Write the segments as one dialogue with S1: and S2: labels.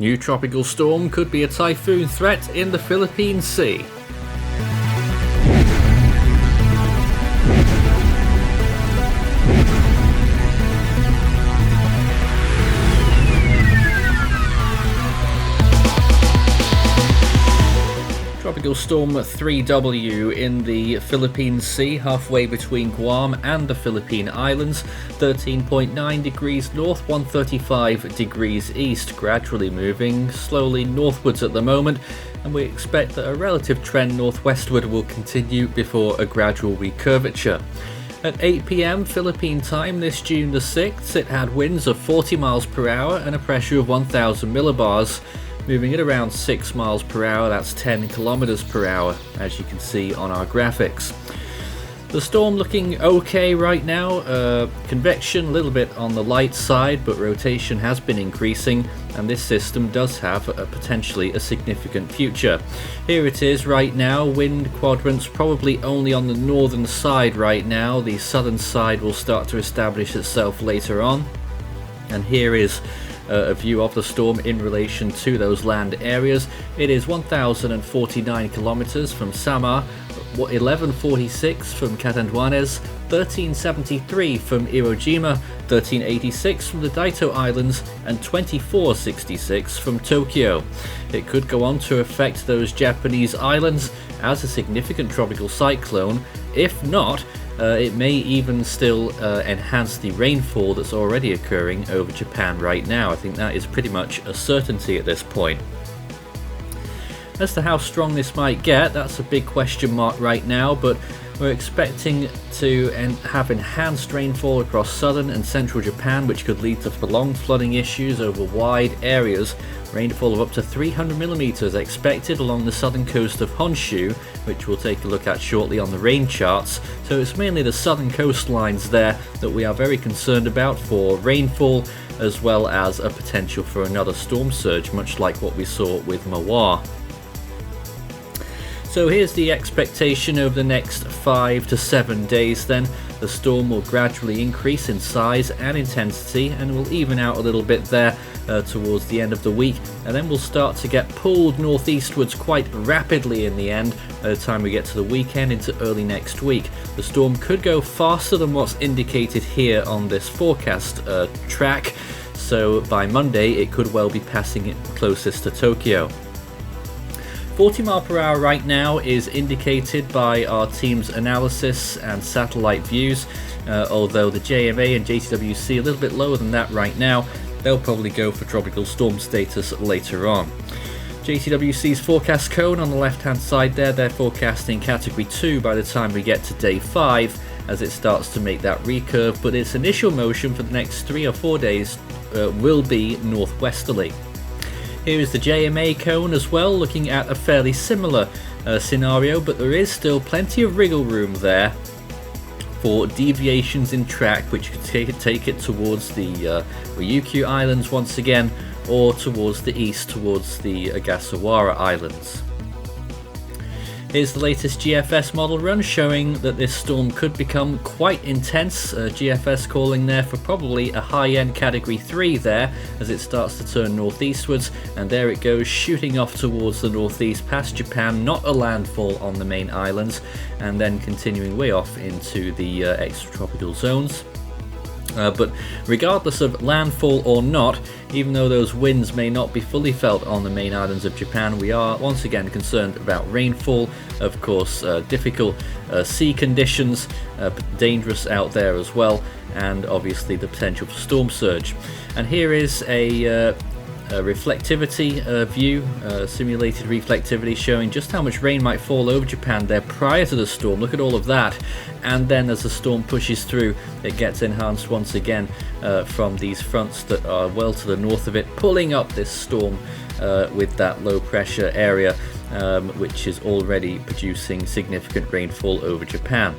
S1: New tropical storm could be a typhoon threat in the Philippine Sea. Tropical storm 3W in the Philippine Sea, halfway between Guam and the Philippine Islands, 13.9 degrees north, 135 degrees east, gradually moving slowly northwards at the moment, and we expect that a relative trend northwestward will continue before a gradual recurvature. At 8 p.m. Philippine time this June the 6th, it had winds of 40 miles per hour and a pressure of 1,000 millibars. Moving at around 6 miles per hour, that's 10 kilometers per hour, as you can see on our graphics. The storm looking okay right now. Convection a little bit on the light side, but rotation has been increasing, and this system does have potentially a significant future. Here it is right now. Wind quadrants probably only on the northern side right now. The southern side will start to establish itself later on. And here is a view of the storm in relation to those land areas. It is 1,049 kilometers from Samar, 1146 from Catanduanes, 1373 from Iwo-Jima, 1386 from the Daito Islands, and 2466 from Tokyo. It could go on to affect those Japanese islands as a significant tropical cyclone. If not, it may even still enhance the rainfall that's already occurring over Japan right now. I think that is pretty much a certainty at this point. As to how strong this might get, that's a big question mark right now, but we're expecting to have enhanced rainfall across southern and central Japan, which could lead to prolonged flooding issues over wide areas. Rainfall of up to 300 millimeters expected along the southern coast of Honshu, which we'll take a look at shortly on the rain charts. So it's mainly the southern coastlines there that we are very concerned about for rainfall, as well as a potential for another storm surge, much like what we saw with Mawar. So here's the expectation over the next 5 to 7 days then. The storm will gradually increase in size and intensity and will even out a little bit there towards the end of the week, and then we'll start to get pulled northeastwards quite rapidly in the end by the time we get to the weekend into early next week. The storm could go faster than what's indicated here on this forecast track, so by Monday it could well be passing it closest to Tokyo. 40 mile per hour right now is indicated by our team's analysis and satellite views, although the JMA and JTWC a little bit lower than that right now. They'll probably go for tropical storm status later on. JTWC's forecast cone on the left hand side there, they're forecasting category 2 by the time we get to day 5 as it starts to make that recurve, but its initial motion for the next 3 or 4 days will be northwesterly. Here is the JMA cone as well, looking at a fairly similar scenario, but there is still plenty of wriggle room there for deviations in track, which could take it towards the Ryukyu Islands once again, or towards the east, towards the Ogasawara Islands. Here's the latest GFS model run showing that this storm could become quite intense. GFS calling there for probably a high-end category 3 there as it starts to turn northeastwards, and there it goes shooting off towards the northeast past Japan, not a landfall on the main islands, and then continuing way off into the extratropical zones. But regardless of landfall or not, even though those winds may not be fully felt on the main islands of Japan, we are once again concerned about rainfall, of course, difficult sea conditions, dangerous out there as well, and obviously the potential for storm surge. And here is a reflectivity view, simulated reflectivity, showing just how much rain might fall over Japan there prior to the storm. Look at all of that, and then as the storm pushes through, it gets enhanced once again from these fronts that are well to the north of it, pulling up this storm with that low pressure area, which is already producing significant rainfall over Japan.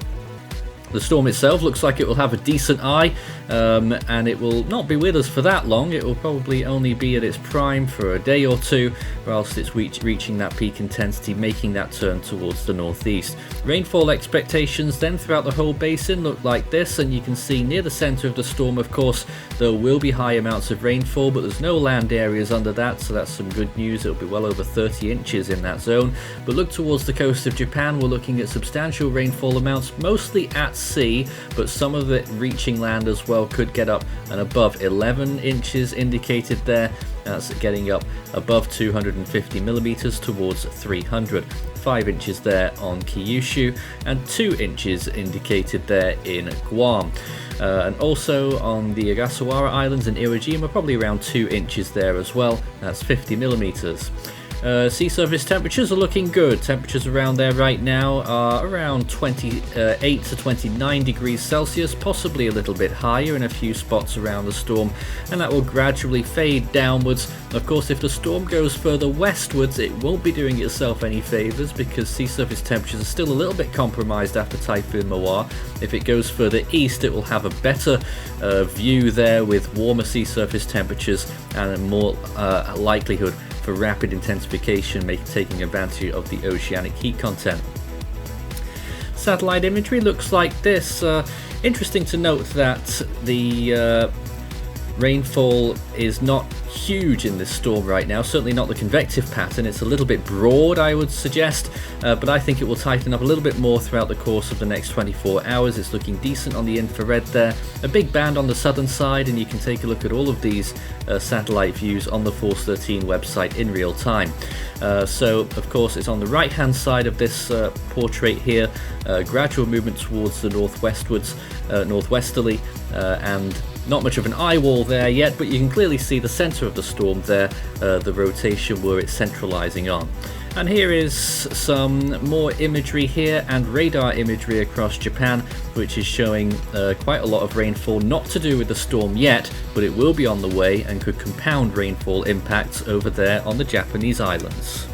S1: The storm itself looks like it will have a decent eye, and it will not be with us for that long. It will probably only be at its prime for a day or two, whilst it's reaching that peak intensity, making that turn towards the northeast. Rainfall expectations then throughout the whole basin look like this, and you can see near the centre of the storm, of course, there will be high amounts of rainfall, but there's no land areas under that, so that's some good news. It'll be well over 30 inches in that zone. But look towards the coast of Japan, we're looking at substantial rainfall amounts, mostly at sea, but some of it reaching land as well, could get up and above 11 inches indicated there. That's getting up above 250 millimeters towards 300. 5 inches there on Kyushu and 2 inches indicated there in Guam. And also on the Ogasawara Islands and Iwo probably around 2 inches there as well. That's 50 millimeters. Sea surface temperatures are looking good. Temperatures around there right now are around 28 to 29 degrees Celsius, possibly a little bit higher in a few spots around the storm, and that will gradually fade downwards. Of course, if the storm goes further westwards, it won't be doing itself any favours because sea surface temperatures are still a little bit compromised after Typhoon Mawar. If it goes further east, it will have a better view there with warmer sea surface temperatures and a more likelihood for rapid intensification, taking advantage of the oceanic heat content. Satellite imagery looks like this. Interesting to note that the rainfall is not huge in this storm right now, certainly not the convective pattern. It's a little bit broad, I would suggest, but I think it will tighten up a little bit more throughout the course of the next 24 hours. It's looking decent on the infrared there, a big band on the southern side, and you can take a look at all of these satellite views on the Force 13 website in real time. So of course it's on the right hand side of this portrait here, gradual movement towards the northwestwards, northwesterly, and not much of an eye wall there yet, but you can clearly see the center of the storm there, the rotation where it's centralizing on. And here is some more imagery here and radar imagery across Japan, which is showing quite a lot of rainfall, not to do with the storm yet, but it will be on the way and could compound rainfall impacts over there on the Japanese islands.